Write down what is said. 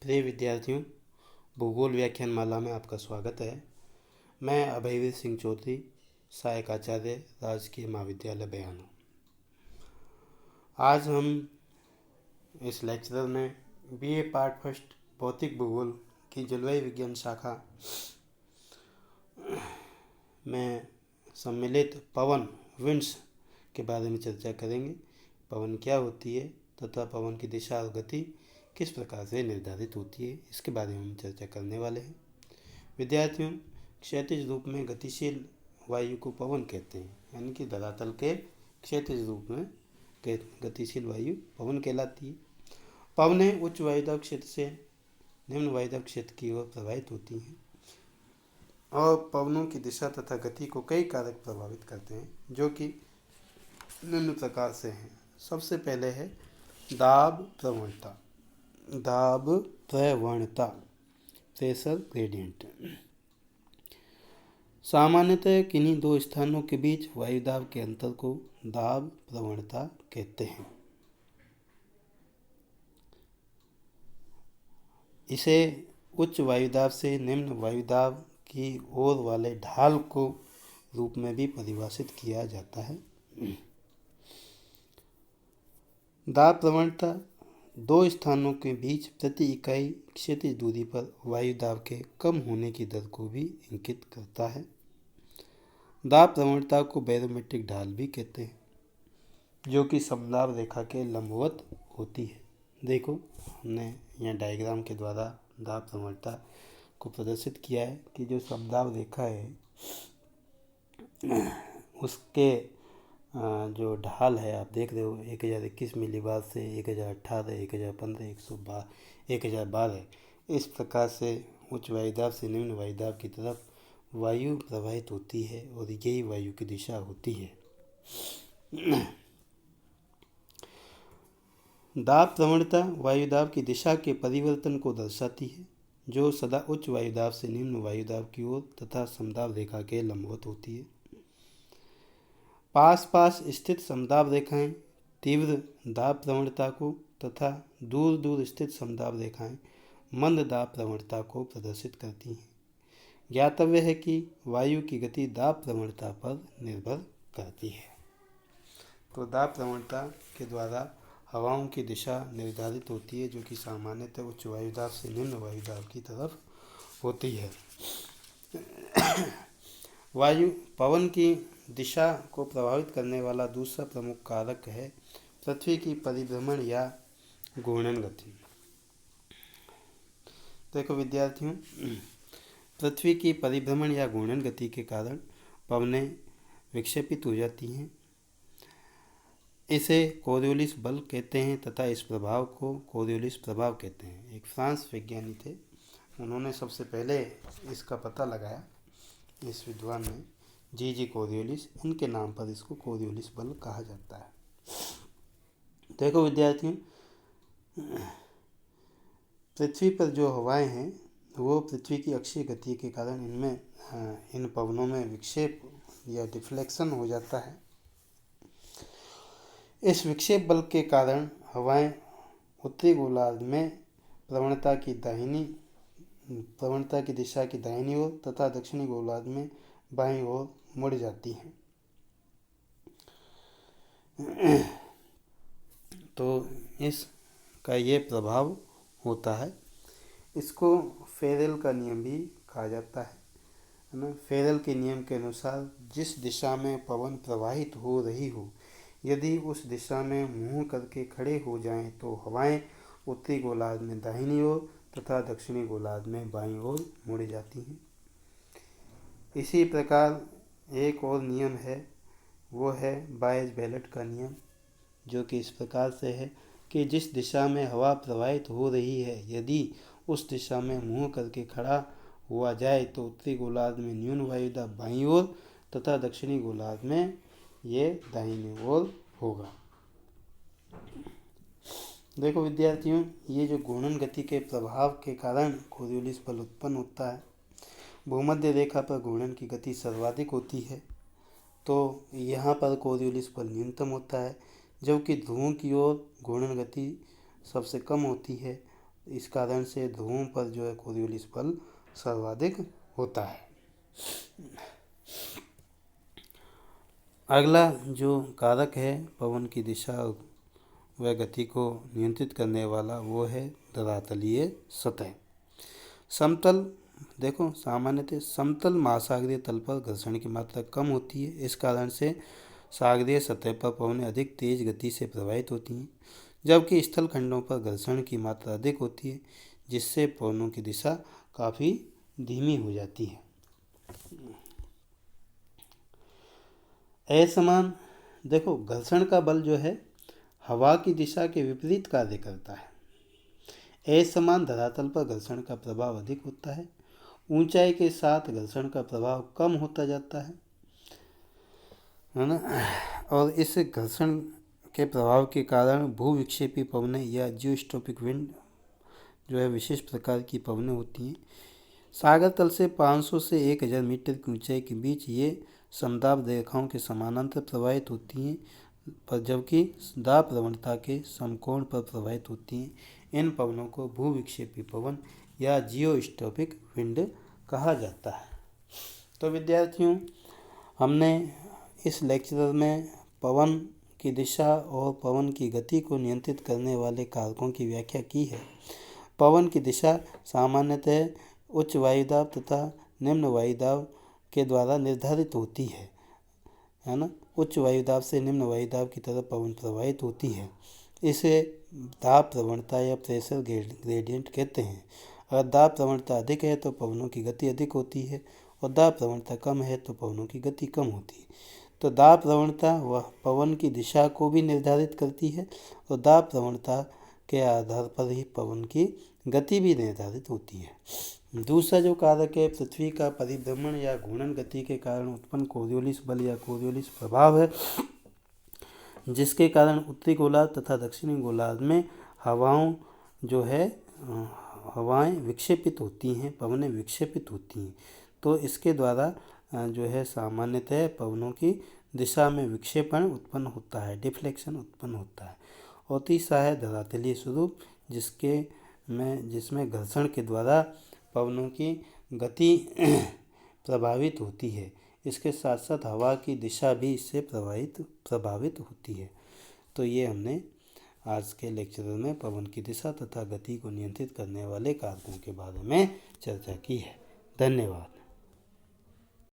प्रिय विद्यार्थियों, भूगोल व्याख्यान माला में आपका स्वागत है। मैं अभयवीर सिंह चौधरी, सहायक आचार्य, राजकीय महाविद्यालय बयाना। आज हम इस लेक्चर में बीए पार्ट फर्स्ट भौतिक भूगोल की जलवायु विज्ञान शाखा में सम्मिलित पवन विंड्स के बारे में चर्चा करेंगे। पवन क्या होती है तथा पवन की दिशा और गति किस प्रकार से निर्धारित होती है, इसके बारे में हम चर्चा करने वाले हैं। विद्यार्थियों, क्षैतिज रूप में गतिशील वायु को पवन कहते हैं, यानी कि धरातल के क्षैतिज रूप में गतिशील वायु पवन कहलाती है। पवनें उच्च वायुदाब क्षेत्र से निम्न वायुदाब क्षेत्र की ओर प्रवाहित होती हैं और पवनों की दिशा तथा गति को कई कारक प्रभावित करते हैं, जो कि निम्न प्रकार से हैं। सबसे पहले है दाब प्रवणता। दाब प्रवणता, प्रेशर ग्रेडियंट। सामान्यतः किन्हीं दो स्थानों के बीच वायुदाब के अंतर को दाब प्रवणता कहते हैं। इसे उच्च वायुदाब से निम्न वायुदाब की ओर वाले ढाल को रूप में भी परिभाषित किया जाता है। दाब प्रवणता दो स्थानों के बीच प्रति इकाई क्षैतिज दूरी पर वायुदाब के कम होने की दर को भी इंगित करता है। दाब प्रवणता को बैरोमेट्रिक ढाल भी कहते हैं, जो कि समदाब रेखा के लंबवत होती है। देखो, हमने यहाँ डायग्राम के द्वारा दाब प्रवणता को प्रदर्शित किया है कि जो समदाब रेखा है उसके जो ढाल है आप देख रहे हो 1021 मिलीबार से 1018, 1015, 1012 इस प्रकार से उच्च वायुदाब से निम्न वायुदाब की तरफ वायु प्रवाहित होती है और यही वायु की दिशा होती है। दाब प्रवणता वायुदाब की दिशा के परिवर्तन को दर्शाती है, जो सदा उच्च वायुदाब से निम्न वायुदाब की ओर तथा समदाब रेखा के लंबवत होती है। पास पास स्थित समदाब रेखाएं तीव्र दाब प्रवणता को तथा दूर दूर स्थित समदाब रेखाएं मंद दाब प्रवणता को प्रदर्शित करती हैं। ज्ञातव्य है कि वायु की गति दाब प्रवणता पर निर्भर करती है। तो दाब प्रवणता के द्वारा हवाओं की दिशा निर्धारित होती है, जो कि सामान्यतः उच्च वायुदाब से निम्न वायुदाब की तरफ होती है। वायु पवन की दिशा को प्रभावित करने वाला दूसरा प्रमुख कारक है पृथ्वी की परिभ्रमण या घूर्णन गति। देखो विद्यार्थियों, पृथ्वी की परिभ्रमण या घूर्णन गति के कारण पवनें विक्षेपित हो जाती हैं। इसे कोरियोलिस बल कहते हैं तथा इस प्रभाव को कोरियोलिस प्रभाव कहते हैं। एक फ्रांस विज्ञानी थे, उन्होंने सबसे पहले इसका पता लगाया। इस विद्वान ने जी कोरियोलिस, इनके नाम पर इसको कोरियोलिस बल कहा जाता है। देखो विद्यार्थियों, पृथ्वी पर जो हवाएं हैं वो पृथ्वी की अक्षीय गति के कारण इन पवनों में विक्षेप या डिफ्लेक्शन हो जाता है। इस विक्षेप बल के कारण हवाएं उत्तरी गोलार्ध में प्रवणता की दिशा की दाहिनी ओर तथा दक्षिणी गोलार्ध में बाईं ओर मुड़ जाती हैं। तो इसका ये प्रभाव होता है। इसको फेरेल का नियम भी कहा जाता है ना। फेरेल के नियम के अनुसार जिस दिशा में पवन प्रवाहित हो रही हो, यदि उस दिशा में मुंह करके खड़े हो जाएं तो हवाएं उत्तरी गोलार्ध में दाहिनी ओर तथा दक्षिणी गोलार्ध में बाईं ओर मुड़ जाती हैं। इसी प्रकार एक और नियम है, वो है बायज-बेलेट का नियम, जो कि इस प्रकार से है कि जिस दिशा में हवा प्रवाहित हो रही है, यदि उस दिशा में मुंह करके खड़ा हुआ जाए तो उत्तरी गोलार्ध में न्यून वायुदाब बाईं ओर तथा दक्षिणी गोलार्ध में ये दाहिनी ओर होगा। देखो विद्यार्थियों, ये जो घूर्णन गति के प्रभाव के कारण कोरियोलिस बल उत्पन्न होता है। भूमध्य रेखा पर घूर्णन की गति सर्वाधिक होती है, तो यहाँ पर कोरियोलिस बल न्यूनतम होता है, जबकि ध्रुवों की ओर घूर्णन गति सबसे कम होती है इस कारण से ध्रुवों पर जो है कोरियोलिस बल सर्वाधिक होता है। अगला जो कारक है पवन की दिशा व गति को नियंत्रित करने वाला वो है धरातलीय सतह। समतल देखो सामान्यतः समतल महासागरीय तल पर घर्षण की मात्रा कम होती है। इस कारण से सागरीय सतह पर पवनें अधिक तेज गति से प्रवाहित होती हैं, जबकि स्थल खंडों पर घर्षण की मात्रा अधिक होती है, जिससे पवनों की दिशा काफ़ी धीमी हो जाती है। असमान देखो घर्षण का बल जो है हवा की दिशा के विपरीत कार्य करता है। असमान धरातल पर घर्षण का प्रभाव अधिक होता है। ऊंचाई के साथ घर्षण का प्रभाव कम होता जाता है ना। और इस घर्षण के प्रभाव के कारण भूविक्षेपी पवनें या जियोस्ट्रोपिक विंड जो है विशेष प्रकार की पवनें होती हैं। सागर तल से 500 से 1000 मीटर की ऊंचाई के बीच ये समदाब रेखाओं के समानांतर प्रवाहित होती हैं, पर जबकि दाब प्रवणता के समकोण पर प्रवाहित होती हैं। इन पवनों को भूविक्षेपी पवन या जियोस्ट्रोपिक विंड कहा जाता है। तो विद्यार्थियों, हमने इस लेक्चर में पवन की दिशा और पवन की गति को नियंत्रित करने वाले कारकों की व्याख्या की है। पवन की दिशा सामान्यतः उच्च वायुदाब तथा निम्न वायुदाब के द्वारा निर्धारित होती है ना। उच्च वायुदाब से निम्न वायुदाब की तरफ पवन प्रवाहित होती है। इसे दाब प्रवणता या प्रेशर ग्रेडियंट कहते हैं। अगर दाब प्रवणता अधिक है तो पवनों की गति अधिक होती है, और दाब प्रवणता कम है तो पवनों की गति कम होती है। तो दाब प्रवणता वह पवन की दिशा को भी निर्धारित करती है, और दाब प्रवणता के आधार पर ही पवन की गति भी निर्धारित होती है। दूसरा जो कारक है पृथ्वी का परिभ्रमण या घूर्णन गति के कारण उत्पन्न कोरियोलिस बल या कोरियोलिस प्रभाव है, जिसके कारण उत्तरी गोलार्ध तथा दक्षिणी गोलार्ध में हवाएं विक्षेपित होती हैं, पवनें विक्षेपित होती हैं। तो इसके द्वारा जो है सामान्यतः पवनों की दिशा में विक्षेपण उत्पन्न होता है, डिफ्लेक्शन उत्पन्न होता है। और तीसरा है धरातलीय स्वरूप, जिसमें घर्षण के द्वारा पवनों की गति प्रभावित होती है। इसके साथ साथ हवा की दिशा भी इससे प्रभावित होती है। तो ये हमने आज के लेक्चर में पवन की दिशा तथा गति को नियंत्रित करने वाले कारकों के बारे में चर्चा की है। धन्यवाद।